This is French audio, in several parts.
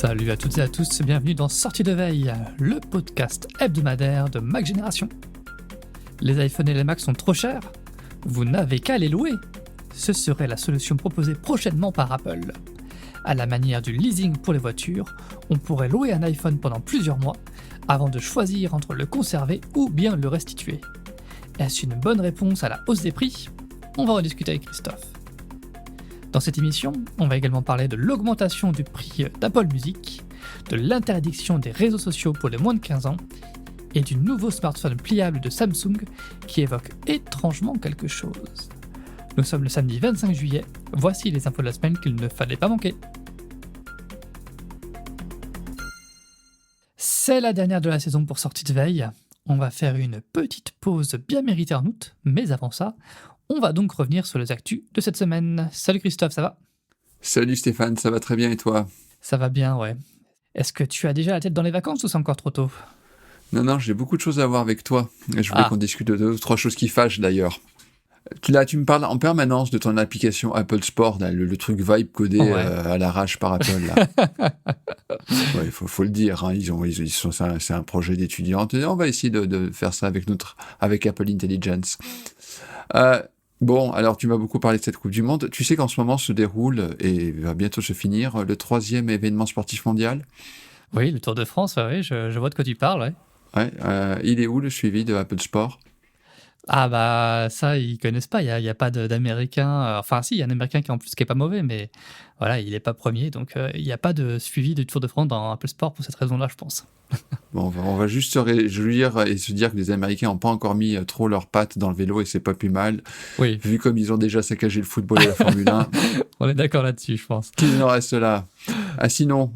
Salut à toutes et à tous, bienvenue dans Sortie de Veille, le podcast hebdomadaire de Mac Génération. Les iPhones et les Macs sont trop chers? Vous n'avez qu'à les louer. Ce serait la solution proposée prochainement par Apple. À la manière du leasing pour les voitures, on pourrait louer un iPhone pendant plusieurs mois avant de choisir entre le conserver ou bien le restituer. Est-ce une bonne réponse à la hausse des prix? On va en discuter avec Christophe. Dans cette émission, on va également parler de l'augmentation du prix d'Apple Music, de l'interdiction des réseaux sociaux pour les moins de 15 ans et du nouveau smartphone pliable de Samsung qui évoque étrangement quelque chose. Nous sommes le samedi 25 juillet, voici les infos de la semaine qu'il ne fallait pas manquer. C'est la dernière de la saison pour Sortie de Veille. On va faire une petite pause bien méritée en août, mais avant ça, on va donc revenir sur les actus de cette semaine. Salut Christophe, ça va? Salut Stéphane, ça va très bien et toi? Ça va bien, ouais. Est-ce que tu as déjà la tête dans les vacances ou c'est encore trop tôt? Non, j'ai beaucoup de choses à voir avec toi. Et je voulais qu'on discute de 2 ou 3 choses qui fâchent d'ailleurs. Là, tu me parles en permanence de ton application Apple Sport, là, le truc Vibe codé à l'arrache par Apple. Là. Ouais, faut le dire, hein, c'est un projet d'étudiants. On va essayer de faire ça avec Apple Intelligence. Bon, alors tu m'as beaucoup parlé de cette Coupe du Monde. Tu sais qu'en ce moment se déroule, et va bientôt se finir, le 3e événement sportif mondial. Oui, le Tour de France, oui, je vois de quoi tu parles, ouais. Ouais, il est où le suivi de Apple Sport? Ah bah ça, ils connaissent pas, il y a pas d'Américain, enfin si, il y a un Américain qui est pas mauvais, mais voilà, il est pas premier, donc il y a pas de suivi du Tour de France dans Apple Sport pour cette raison-là, je pense. Bon, on va juste se réjouir et se dire que les Américains n'ont pas encore mis trop leurs pattes dans le vélo et c'est pas plus mal. Oui. Vu comme ils ont déjà saccagé le football et la Formule 1. On est d'accord là-dessus, je pense. Qu'il en reste là. Ah sinon,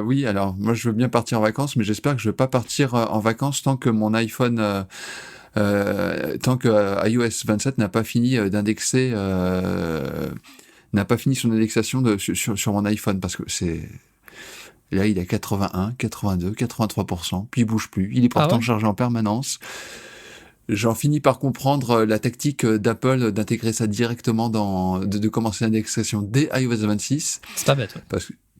oui, alors moi je veux bien partir en vacances, mais j'espère que je ne vais pas partir en vacances tant que mon iPhone... tant que iOS 27 n'a pas fini d'indexer, n'a pas fini son indexation sur mon iPhone, parce que c'est... Là, il est à 81, 82, 83%, puis il bouge plus. Il est pourtant chargé en permanence. J'en finis par comprendre la tactique d'Apple d'intégrer ça directement de commencer l'indexation dès iOS 26. C'est pas bête, ouais.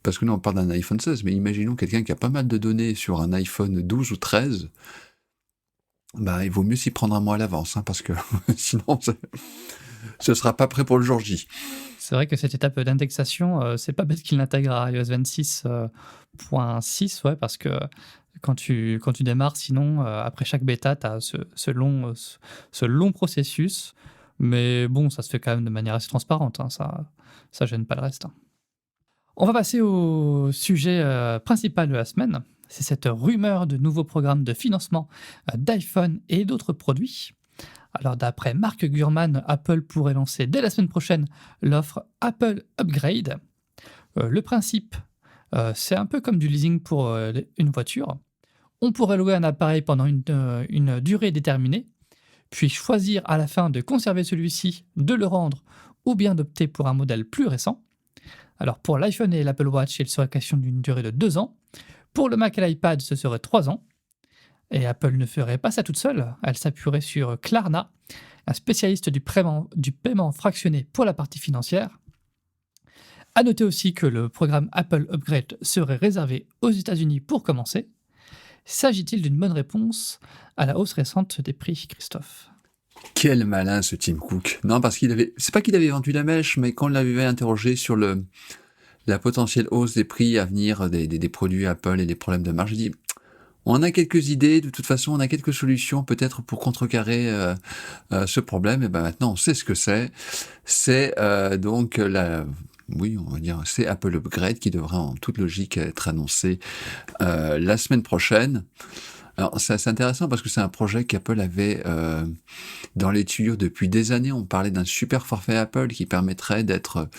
Parce que nous, on parle d'un iPhone 16, mais imaginons quelqu'un qui a pas mal de données sur un iPhone 12 ou 13. Bah, il vaut mieux s'y prendre un mois à l'avance, hein, parce que sinon, ce sera pas prêt pour le jour J. C'est vrai que cette étape d'indexation, c'est pas bête qu'il l'intègre à iOS 26.6, ouais, parce que quand tu démarres, sinon, après chaque bêta, tu as ce long processus, mais bon, ça se fait quand même de manière assez transparente, hein, ça gêne pas le reste. Hein. On va passer au sujet principal de la semaine. C'est cette rumeur de nouveaux programmes de financement d'iPhone et d'autres produits. Alors d'après Mark Gurman, Apple pourrait lancer dès la semaine prochaine l'offre Apple Upgrade. Le principe, c'est un peu comme du leasing pour une voiture. On pourrait louer un appareil pendant une durée déterminée, puis choisir à la fin de conserver celui-ci, de le rendre ou bien d'opter pour un modèle plus récent. Alors pour l'iPhone et l'Apple Watch, il serait question d'une durée de 2 ans. Pour le Mac et l'iPad, ce serait 3 ans. Et Apple ne ferait pas ça toute seule, elle s'appuierait sur Klarna, un spécialiste du paiement fractionné pour la partie financière. A noter aussi que le programme Apple Upgrade serait réservé aux États-Unis pour commencer. S'agit-il d'une bonne réponse à la hausse récente des prix, Christophe? Quel malin ce Tim Cook. Non, parce c'est pas qu'il avait vendu la mèche, mais quand on l'avait interrogé sur la potentielle hausse des prix à venir des produits Apple et des problèmes de marge, il dit... On a quelques idées, de toute façon, on a quelques solutions peut-être pour contrecarrer ce problème. Et ben maintenant, on sait ce que c'est. C'est donc on va dire, c'est Apple Upgrade qui devrait en toute logique être annoncé la semaine prochaine. Alors, c'est assez intéressant parce que c'est un projet qu'Apple avait dans les tuyaux depuis des années. On parlait d'un super forfait Apple qui permettrait d'être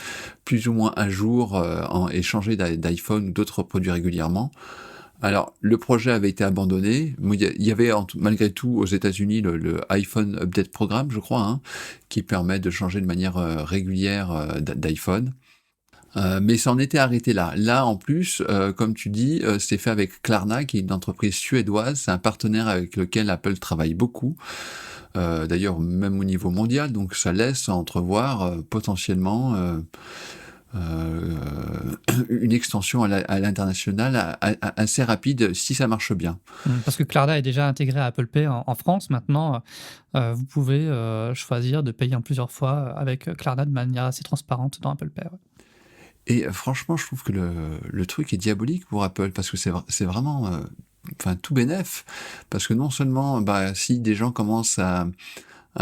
plus ou moins à jour et changer d'iPhone ou d'autres produits régulièrement. Alors, le projet avait été abandonné. Il y avait malgré tout aux États-Unis le iPhone Update Programme, je crois, hein, qui permet de changer de manière régulière d'iPhone. Mais ça en était arrêté là. Là, en plus, comme tu dis, c'est fait avec Klarna, qui est une entreprise suédoise. C'est un partenaire avec lequel Apple travaille beaucoup. D'ailleurs, même au niveau mondial. Donc, ça laisse entrevoir potentiellement une extension à l'international assez rapide si ça marche bien. Parce que Klarna est déjà intégré à Apple Pay en France. Maintenant, vous pouvez choisir de payer en plusieurs fois avec Klarna de manière assez transparente dans Apple Pay. Ouais. Et franchement, je trouve que le truc est diabolique pour Apple parce que c'est vraiment tout bénef. Parce que non seulement, si des gens commencent à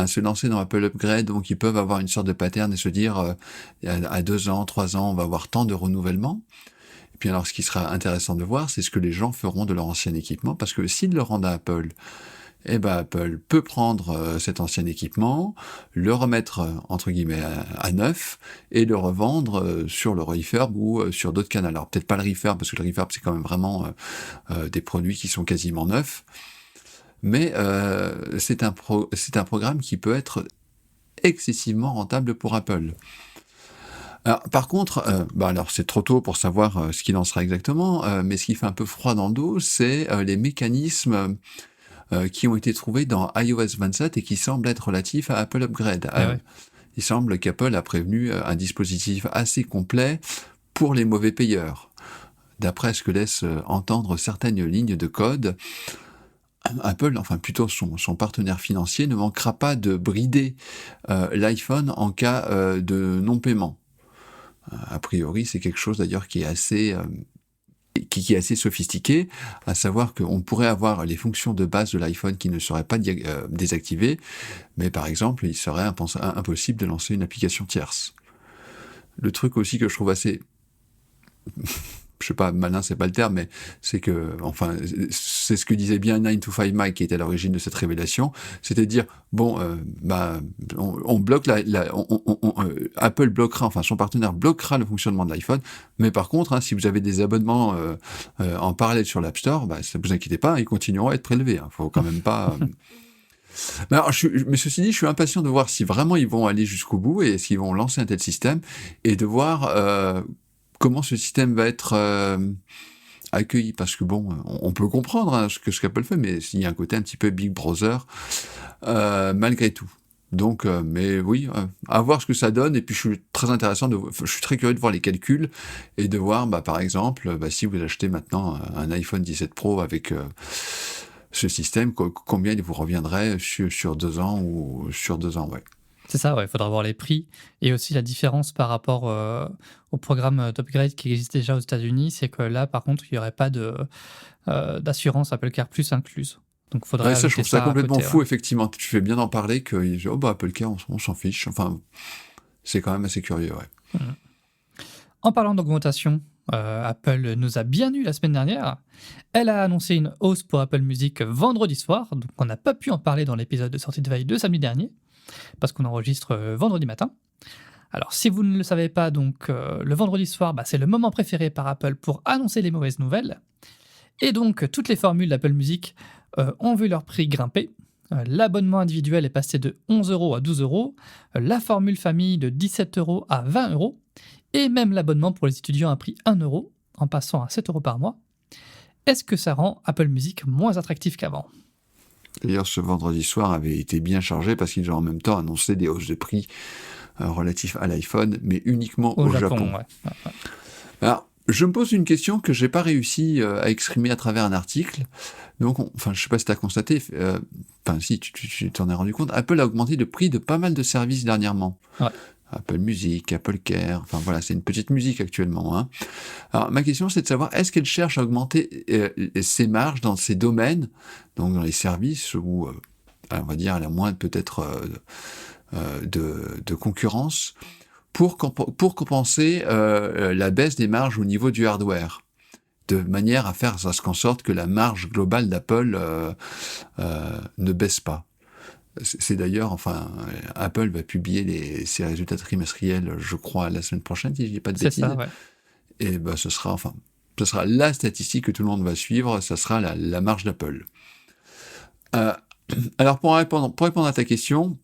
se lancer dans Apple Upgrade, donc ils peuvent avoir une sorte de pattern et se dire à 2 ans, 3 ans, on va avoir tant de renouvellement. Et puis alors, ce qui sera intéressant de voir, c'est ce que les gens feront de leur ancien équipement, parce que s'ils le rendent à Apple, Apple peut prendre cet ancien équipement, le remettre entre guillemets à neuf et le revendre sur le refurb ou sur d'autres canaux. Alors peut-être pas le refurb, parce que le refurb c'est quand même vraiment des produits qui sont quasiment neufs. Mais c'est un programme qui peut être excessivement rentable pour Apple. Alors, par contre, alors c'est trop tôt pour savoir ce qu'il en sera exactement, mais ce qui fait un peu froid dans le dos, c'est les mécanismes qui ont été trouvés dans iOS 27 et qui semblent être relatifs à Apple Upgrade. Ouais. Il semble qu'Apple a prévenu un dispositif assez complet pour les mauvais payeurs. D'après ce que laissent entendre certaines lignes de code, Apple, enfin plutôt son partenaire financier, ne manquera pas de brider l'iPhone en cas de non-paiement. A priori, c'est quelque chose d'ailleurs qui est assez sophistiqué, à savoir qu'on pourrait avoir les fonctions de base de l'iPhone qui ne seraient pas désactivées, mais par exemple, il serait impossible de lancer une application tierce. Le truc aussi que je trouve assez... je sais pas, malin, c'est pas le terme, mais c'est que, enfin, c'est ce que disait bien 9to5 Mike qui était à l'origine de cette révélation, c'était de dire, on bloque Apple bloquera, enfin, son partenaire bloquera le fonctionnement de l'iPhone, mais par contre, si vous avez des abonnements en parallèle sur l'App Store, ne vous inquiétez pas, ils continueront à être prélevés. Faut quand même pas... Alors, mais ceci dit, je suis impatient de voir si vraiment ils vont aller jusqu'au bout et s'ils vont lancer un tel système et de voir comment ce système va être accueilli, parce que on peut comprendre ce qu'Apple fait, mais il y a un côté un petit peu Big Brother malgré tout. Donc, mais oui, à voir ce que ça donne. Et puis, je suis très curieux de voir les calculs et de voir, par exemple, si vous achetez maintenant un iPhone 17 Pro avec ce système, combien il vous reviendrait sur 2 ans ou sur 2 ans, ouais. C'est ça, il faudra voir les prix et aussi la différence par rapport au programme d'upgrade qui existe déjà aux États-Unis, c'est que là, par contre, il n'y aurait pas d'assurance Apple Care Plus incluse. Donc, il faudrait ça, je trouve ça complètement fou, ouais. effectivement. Tu fais bien d'en parler que Apple Care, on s'en fiche. Enfin, c'est quand même assez curieux, ouais. En parlant d'augmentation, Apple nous a bien eu la semaine dernière. Elle a annoncé une hausse pour Apple Music vendredi soir, donc on n'a pas pu en parler dans l'épisode de sortie de veille de samedi dernier, parce qu'on enregistre vendredi matin. Alors, si vous ne le savez pas, donc le vendredi soir, c'est le moment préféré par Apple pour annoncer les mauvaises nouvelles. Et donc, toutes les formules d'Apple Music ont vu leur prix grimper. L'abonnement individuel est passé de 11 € à 12 €, la formule famille de 17 € à 20 €, et même l'abonnement pour les étudiants a pris 1 € en passant à 7 € par mois. Est-ce que ça rend Apple Music moins attractif qu'avant ? D'ailleurs, ce vendredi soir avait été bien chargé parce qu'ils ont en même temps annoncé des hausses de prix relatifs à l'iPhone, mais uniquement au Japon. Ouais. Alors, je me pose une question que j'ai pas réussi à exprimer à travers un article. Donc, je sais pas si tu as constaté, si tu t'en es rendu compte, Apple a augmenté le prix de pas mal de services dernièrement. Ouais. Apple Music, Apple Care, c'est une petite musique actuellement. Hein. Alors, ma question, c'est de savoir, est-ce qu'elle cherche à augmenter ses marges dans ces domaines, donc dans les services où, on va dire, elle a moins peut-être de concurrence, pour compenser la baisse des marges au niveau du hardware, de manière à faire en sorte que la marge globale d'Apple ne baisse pas. C'est d'ailleurs, Apple va publier ses résultats trimestriels, je crois, la semaine prochaine, si je dis pas de bêtises. C'est ça, ouais. Et ce sera la statistique que tout le monde va suivre, ça sera la marge d'Apple. Alors, pour répondre à ta question,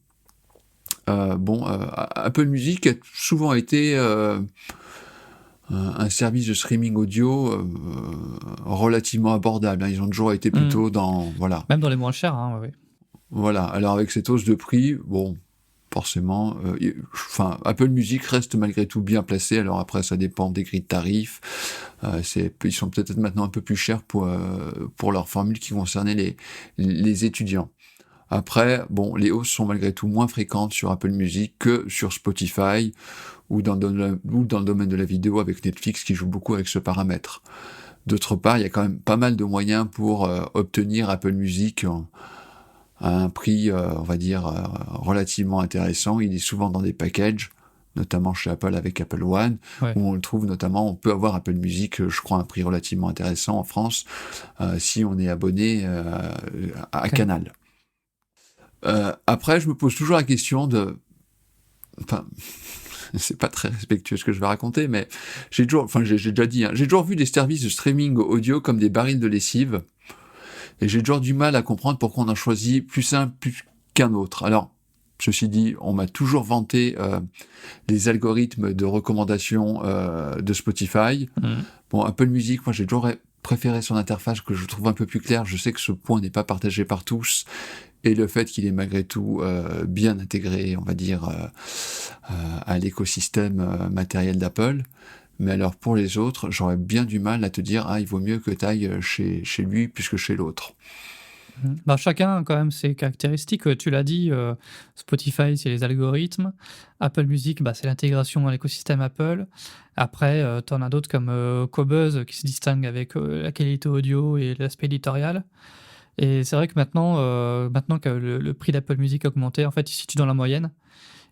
Apple Music a souvent été un service de streaming audio relativement abordable. Hein. Ils ont toujours été plutôt dans... Voilà. Même dans les moins chers, hein, oui. Voilà, alors avec cette hausse de prix, forcément. Enfin, Apple Music reste malgré tout bien placé. Alors après, ça dépend des grilles de tarifs. Ils sont peut-être maintenant un peu plus chers pour leur formule qui concernait les étudiants. Après, bon, les hausses sont malgré tout moins fréquentes sur Apple Music que sur Spotify ou dans le domaine de la vidéo avec Netflix qui joue beaucoup avec ce paramètre. D'autre part, il y a quand même pas mal de moyens pour obtenir Apple Music à un prix, on va dire, relativement intéressant. Il est souvent dans des packages, notamment chez Apple avec Apple One, Ouais. où on le trouve notamment, on peut avoir Apple Music, je crois, à un prix relativement intéressant en France, si on est abonné à Canal. Après, je me pose toujours la question de... Enfin, c'est pas très respectueux ce que je vais raconter, mais j'ai déjà dit, j'ai toujours vu des services de streaming audio comme des barils de lessive, et j'ai toujours du mal à comprendre pourquoi on en choisit plus un plus qu'un autre. Alors, ceci dit, on m'a toujours vanté les algorithmes de recommandation de Spotify. Bon, Apple Music, moi j'ai toujours préféré son interface que je trouve un peu plus claire. Je sais que ce point n'est pas partagé par tous, et le fait qu'il est malgré tout bien intégré, on va dire, à l'écosystème matériel d'Apple. Mais alors pour les autres, j'aurais bien du mal à te dire il vaut mieux que tu ailles chez lui plus que chez l'autre. Bah, chacun a quand même ses caractéristiques. Tu l'as dit, Spotify, c'est les algorithmes. Apple Music, bah, c'est l'intégration dans l'écosystème Apple. Après, tu en as d'autres comme Qobuz qui se distingue avec la qualité audio et l'aspect éditorial. Et c'est vrai que maintenant que le prix d'Apple Music a augmenté, en fait, il se situe dans la moyenne.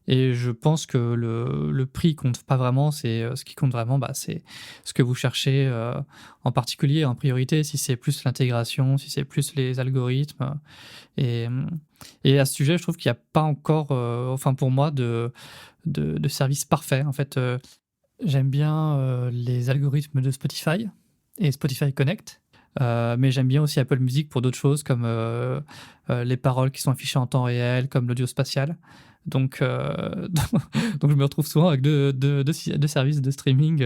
Et je pense que le prix compte pas vraiment. Ce qui compte vraiment, bah, c'est ce que vous cherchez en particulier, en priorité, si c'est plus l'intégration, si c'est plus les algorithmes. Et, et à ce sujet, je trouve qu'il n'y a pas encore, enfin pour moi, de service parfait. En fait, j'aime bien les algorithmes de Spotify et Spotify Connect. Mais j'aime bien aussi Apple Music pour d'autres choses comme les paroles qui sont affichées en temps réel, comme l'audio spatial. Donc, donc je me retrouve souvent avec deux services de streaming,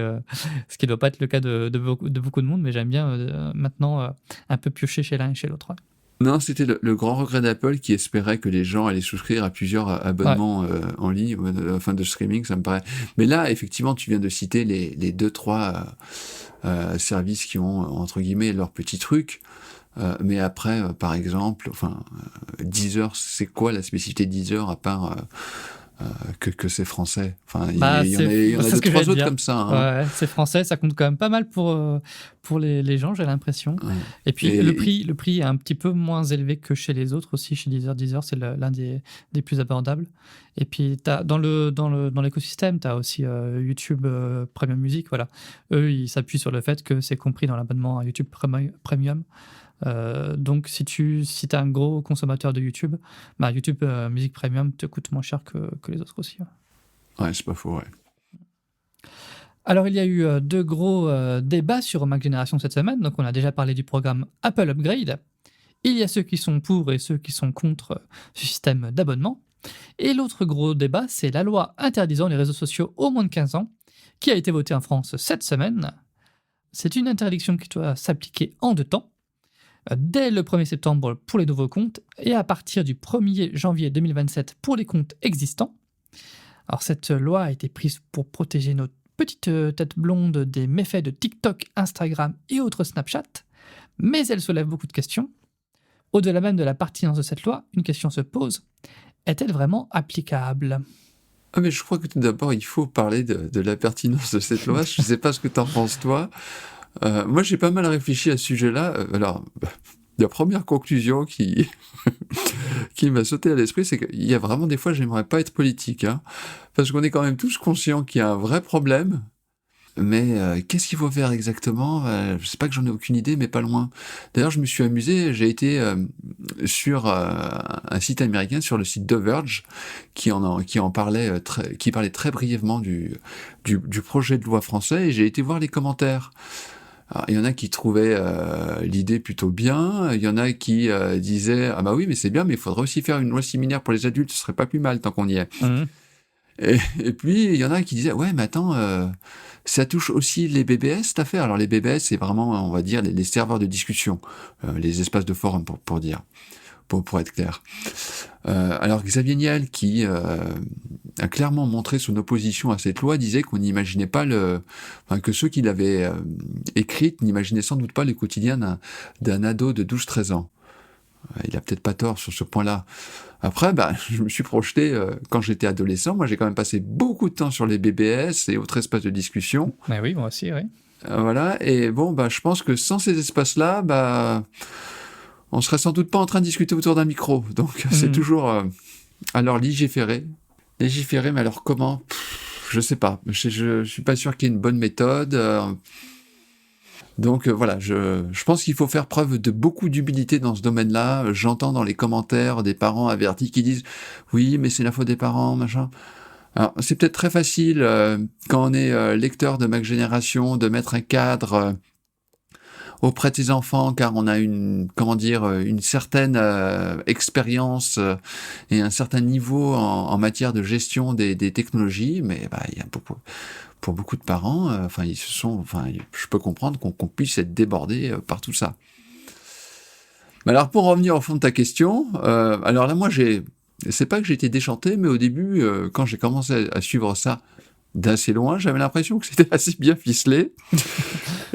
ce qui ne doit pas être le cas de beaucoup de monde, mais j'aime bien maintenant un peu piocher chez l'un et chez l'autre. Ouais. Non, c'était le grand regret d'Apple qui espérait que les gens allaient souscrire à plusieurs abonnements en ligne, enfin de streaming, ça me paraît. Mais là, effectivement, tu viens de citer les 2-3 services qui ont, entre guillemets, leur petit truc. Mais après, par exemple, Deezer, c'est quoi la spécificité de Deezer à part que c'est français? Enfin, il y en a c'est 2-3 autres comme ça. Hein. Ouais, c'est français, ça compte quand même pas mal pour les gens, j'ai l'impression. Ouais. Et puis le prix est un petit peu moins élevé que chez les autres aussi. Chez Deezer, c'est l'un des plus abordables. Et puis dans l'écosystème, tu as aussi YouTube Premium Music. Voilà. Eux, ils s'appuient sur le fait que c'est compris dans l'abonnement à YouTube Premium. Donc si t'es un gros consommateur de YouTube, bah YouTube Music Premium te coûte moins cher que les autres aussi. Ouais, c'est pas faux, ouais. Alors il y a eu deux gros débats sur Mac Génération cette semaine. Donc on a déjà parlé du programme Apple Upgrade. Il y a ceux qui sont pour et ceux qui sont contre ce système d'abonnement. Et l'autre gros débat, c'est la loi interdisant les réseaux sociaux aux moins de 15 ans, qui a été votée en France cette semaine. C'est une interdiction qui doit s'appliquer en 2 temps. Dès le 1er septembre pour les nouveaux comptes et à partir du 1er janvier 2027 pour les comptes existants. Alors cette loi a été prise pour protéger nos petites têtes blondes des méfaits de TikTok, Instagram et autres Snapchat, mais elle soulève beaucoup de questions. Au-delà même de la pertinence de cette loi, une question se pose. Est-elle vraiment applicable ? Mais je crois que tout d'abord, il faut parler de la pertinence de cette loi. Je ne sais pas ce que tu en penses, toi. Moi, j'ai pas mal réfléchi à ce sujet-là. Alors, la première conclusion qui m'a sauté à l'esprit, c'est qu'il y a vraiment des fois, j'aimerais pas être politique, hein, parce qu'on est quand même tous conscients qu'il y a un vrai problème. Mais qu'est-ce qu'il faut faire exactement ? Je sais pas que j'en ai aucune idée, mais pas loin. D'ailleurs, je me suis amusé, j'ai été sur un site américain, sur le site The Verge, qui parlait très brièvement du projet de loi français, et j'ai été voir les commentaires. Alors, il y en a qui trouvaient l'idée plutôt bien, il y en a qui disaient « Ah bah oui, mais c'est bien, mais il faudrait aussi faire une loi similaire pour les adultes, ce serait pas plus mal tant qu'on y est. Et puis, il y en a qui disaient « Ouais, mais attends, ça touche aussi les BBS, cette affaire. » Alors, les BBS, c'est vraiment, on va dire, les serveurs de discussion, les espaces de forum, pour dire. pour être clair. Alors Xavier Niel, qui a clairement montré son opposition à cette loi, disait qu'on n'imaginait pas que ceux qui l'avaient écrite n'imaginaient sans doute pas le quotidien d'un ado de 12-13 ans. Il a peut-être pas tort sur ce point-là. Après, je me suis projeté quand j'étais adolescent. Moi, j'ai quand même passé beaucoup de temps sur les BBS et autres espaces de discussion. Mais oui, moi aussi, oui. Voilà. Et bon, je pense que sans ces espaces-là, on serait sans doute pas en train de discuter autour d'un micro. Donc, c'est toujours... alors, légiférer, mais alors comment ? Je sais pas. Je suis pas sûr qu'il y ait une bonne méthode. Donc voilà, je pense qu'il faut faire preuve de beaucoup d'humilité dans ce domaine-là. J'entends dans les commentaires des parents avertis qui disent « Oui, mais c'est la faute des parents, machin ». Alors, c'est peut-être très facile, quand on est lecteur de ma génération, de mettre un cadre auprès de ses enfants, car on a une certaine expérience et un certain niveau en matière de gestion des technologies, mais il y a pour beaucoup de parents, je peux comprendre qu'on puisse être débordé par tout ça. Mais alors, pour revenir au fond de ta question, alors là, moi, c'est pas que j'ai été déchanté, mais au début, quand j'ai commencé à suivre ça d'assez loin, j'avais l'impression que c'était assez bien ficelé.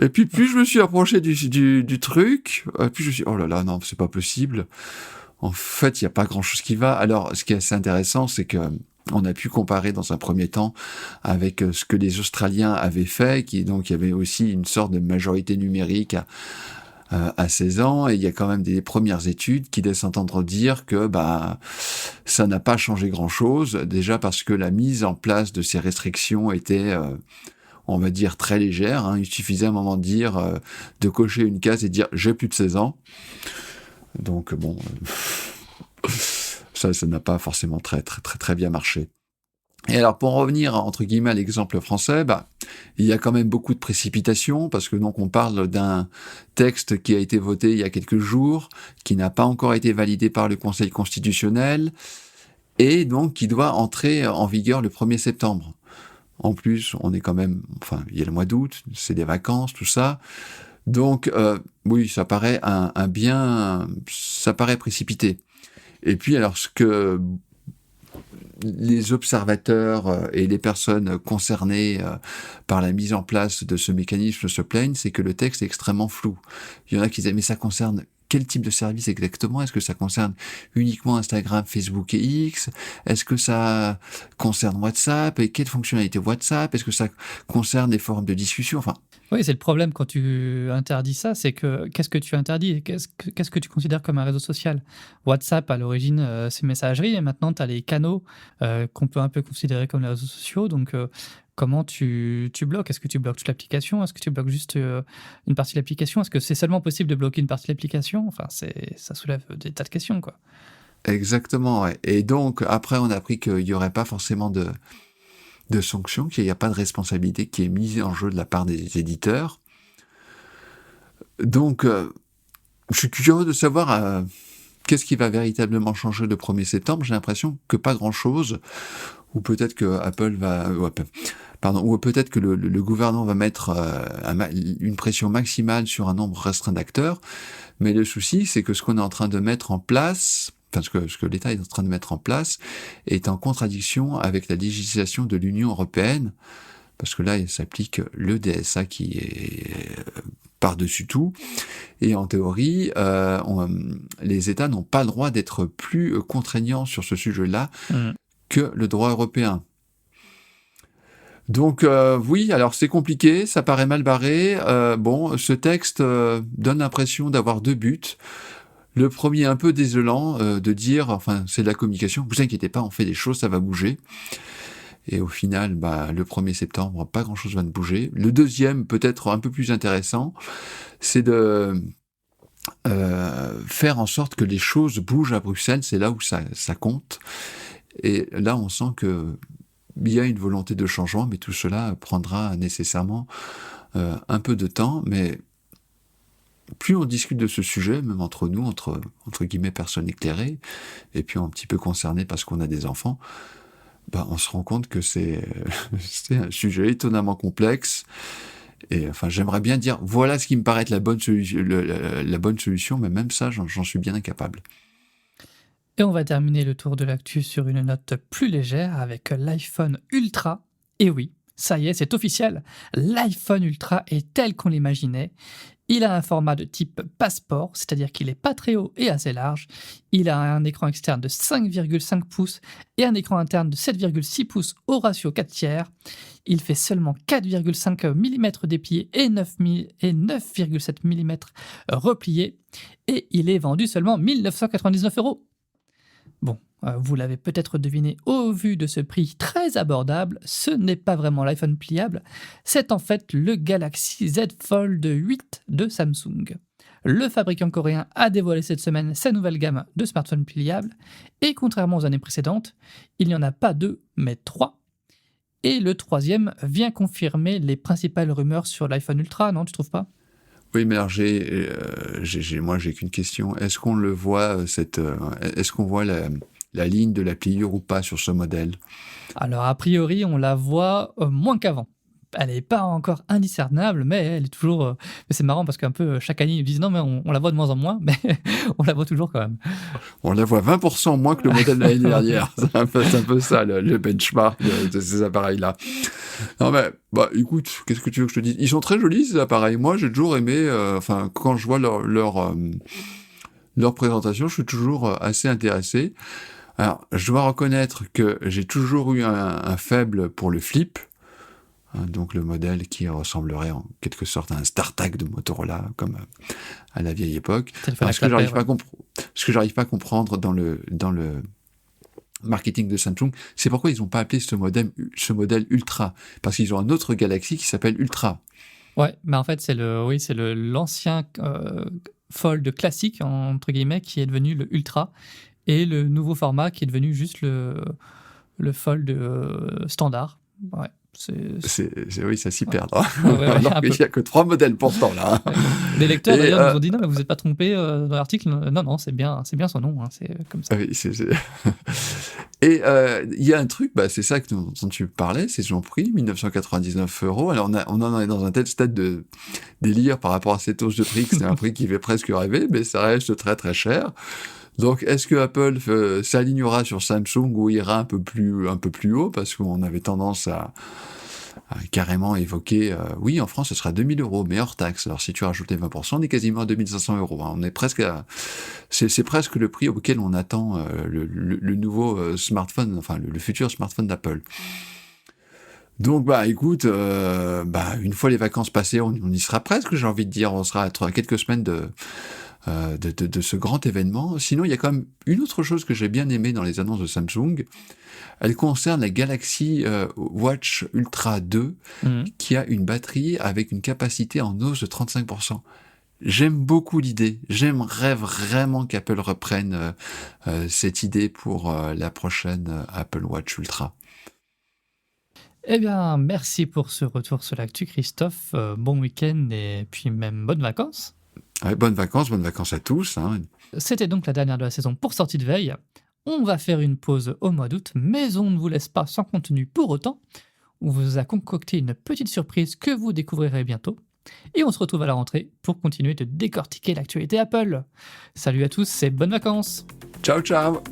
Et puis, plus je me suis approché du truc, plus je me suis dit, oh là là, non, c'est pas possible. En fait, il n'y a pas grand-chose qui va. Alors, ce qui est assez intéressant, c'est que on a pu comparer dans un premier temps avec ce que les Australiens avaient fait, donc il y avait aussi une sorte de majorité numérique à 16 ans, et il y a quand même des premières études qui laissent entendre dire que ça n'a pas changé grand-chose, déjà parce que la mise en place de ces restrictions était, on va dire, très légère, hein. Il suffisait à un moment de cocher une case et de dire « j'ai plus de 16 ans ». Donc bon... ça n'a pas forcément très, très, très, très bien marché. Et alors, pour revenir, entre guillemets, à l'exemple français, il y a quand même beaucoup de précipitation, parce que donc on parle d'un texte qui a été voté il y a quelques jours, qui n'a pas encore été validé par le Conseil constitutionnel, et donc qui doit entrer en vigueur le 1er septembre. En plus, on est quand même... il y a le mois d'août, c'est des vacances, tout ça. Donc, oui, ça paraît ça paraît précipité. Et puis, alors, ce que les observateurs et les personnes concernées par la mise en place de ce mécanisme se plaignent, c'est que le texte est extrêmement flou. Il y en a qui disent, mais ça concerne quel type de service exactement ? Est-ce que ça concerne uniquement Instagram, Facebook et X ? Est-ce que ça concerne WhatsApp ? Et quelle fonctionnalité WhatsApp ? Est-ce que ça concerne les forums de discussion ? Oui, c'est le problème quand tu interdis ça, c'est que qu'est-ce que tu interdis ? Qu'est-ce que tu considères comme un réseau social ? WhatsApp, à l'origine, c'est messagerie, et maintenant, tu as les canaux qu'on peut un peu considérer comme les réseaux sociaux. Donc, comment tu bloques ? Est-ce que tu bloques toute l'application ? Est-ce que tu bloques juste une partie de l'application ? Est-ce que c'est seulement possible de bloquer une partie de l'application ? Ça soulève des tas de questions, quoi. Exactement, ouais. Et donc, après, on a appris qu'il n'y aurait pas forcément de sanctions, qu'il n'y a pas de responsabilité qui est mise en jeu de la part des éditeurs. Donc, je suis curieux de savoir qu'est-ce qui va véritablement changer le 1er septembre. J'ai l'impression que pas grand-chose, ou peut-être que ou peut-être que le gouvernement va mettre une pression maximale sur un nombre restreint d'acteurs. Mais le souci, c'est que ce qu'on est en train de mettre en place... ce que l'État est en train de mettre en place est en contradiction avec la législation de l'Union européenne, parce que là, il s'applique le DSA qui est par-dessus tout, et en théorie, les États n'ont pas le droit d'être plus contraignants sur ce sujet-là que le droit européen. Donc oui, alors c'est compliqué, ça paraît mal barré. Ce texte donne l'impression d'avoir deux buts. Le premier, un peu désolant, de dire, c'est de la communication, vous inquiétez pas, on fait des choses, ça va bouger. Et au final, le 1er septembre, pas grand-chose va bouger. Le deuxième, peut-être un peu plus intéressant, c'est de faire en sorte que les choses bougent à Bruxelles, c'est là où ça compte. Et là, on sent que il y a une volonté de changement, mais tout cela prendra nécessairement un peu de temps, mais plus on discute de ce sujet, même entre nous, entre guillemets personnes éclairées, et puis un petit peu concernés parce qu'on a des enfants, on se rend compte que c'est un sujet étonnamment complexe. Et j'aimerais bien dire, voilà ce qui me paraît être la bonne solution, mais même ça, j'en suis bien incapable. Et on va terminer le tour de l'actu sur une note plus légère avec l'iPhone Ultra. Et oui, ça y est, c'est officiel. L'iPhone Ultra est tel qu'on l'imaginait. Il a un format de type passeport, c'est-à-dire qu'il n'est pas très haut et assez large. Il a un écran externe de 5,5 pouces et un écran interne de 7,6 pouces au ratio 4/3. Il fait seulement 4,5 mm déplié et 9,7 mm replié. Et il est vendu seulement 1 999 €. Bon, vous l'avez peut-être deviné au vu de ce prix très abordable, ce n'est pas vraiment l'iPhone pliable, c'est en fait le Galaxy Z Fold 8 de Samsung. Le fabricant coréen a dévoilé cette semaine sa nouvelle gamme de smartphones pliables, et contrairement aux années précédentes, il n'y en a pas 2, mais 3. Et le troisième vient confirmer les principales rumeurs sur l'iPhone Ultra, non, tu trouves pas ? Oui, mais alors moi j'ai qu'une question. Est-ce qu'on le voit est-ce qu'on voit la ligne de la pliure ou pas sur ce modèle? Alors a priori, on la voit moins qu'avant. Elle n'est pas encore indiscernable, mais elle est toujours... mais c'est marrant parce qu'un peu chaque année, ils disent non, mais on la voit de moins en moins, mais on la voit toujours quand même. On la voit 20% moins que le modèle de l'année dernière. C'est un peu ça le benchmark de ces appareils-là. Non mais, écoute, qu'est-ce que tu veux que je te dise? Ils sont très jolis ces appareils. Moi, j'ai toujours aimé, quand je vois leur présentation, je suis toujours assez intéressé. Alors, je dois reconnaître que j'ai toujours eu un faible pour le flip. Donc le modèle qui ressemblerait en quelque sorte à un StarTAC de Motorola, comme à la vieille époque. Ce que j'arrive pas à comprendre dans le marketing de Samsung, c'est pourquoi ils n'ont pas appelé ce modèle Ultra, parce qu'ils ont un autre Galaxy qui s'appelle Ultra. Ouais, mais en fait c'est l'ancien Fold classique entre guillemets qui est devenu le Ultra, et le nouveau format qui est devenu juste le Fold standard. Ouais. Oui, ça s'y perd. Ouais, alors qu'il n'y a que 3 modèles pourtant là. Les lecteurs d'ailleurs nous ont dit non, mais vous n'êtes pas trompé dans l'article. Non, c'est bien son nom, hein, c'est comme ça. Oui, Et il y a un truc, c'est ça dont tu parlais, c'est son prix, 1999 €. Alors on en est dans un tel stade de délire par rapport à cette hausse de prix que c'est un prix qui fait presque rêver, mais ça reste très très cher. Donc, est-ce que Apple s'alignera sur Samsung ou ira un peu plus haut, parce qu'on avait tendance à carrément évoquer, oui, en France, ce sera 2 000 €, mais hors taxe. Alors, si tu rajoutes les 20%, on est quasiment à 2 500 €. Hein. On est presque c'est presque le prix auquel on attend le nouveau smartphone, enfin, le futur smartphone d'Apple. Donc, écoute, une fois les vacances passées, on y sera presque, j'ai envie de dire. On sera à quelques semaines de ce grand événement. Sinon, il y a quand même une autre chose que j'ai bien aimée dans les annonces de Samsung. Elle concerne la Galaxy Watch Ultra 2, qui a une batterie avec une capacité en hausse de 35%. J'aime beaucoup l'idée. J'aimerais vraiment qu'Apple reprenne cette idée pour la prochaine Apple Watch Ultra. Eh bien, merci pour ce retour sur l'actu, Christophe. Bon week-end et puis même bonnes vacances. Ouais, bonnes vacances à tous. Hein. C'était donc la dernière de la saison pour Sortie de Veille. On va faire une pause au mois d'août, mais on ne vous laisse pas sans contenu pour autant. On vous a concocté une petite surprise que vous découvrirez bientôt. Et on se retrouve à la rentrée pour continuer de décortiquer l'actualité Apple. Salut à tous et bonnes vacances. Ciao, ciao.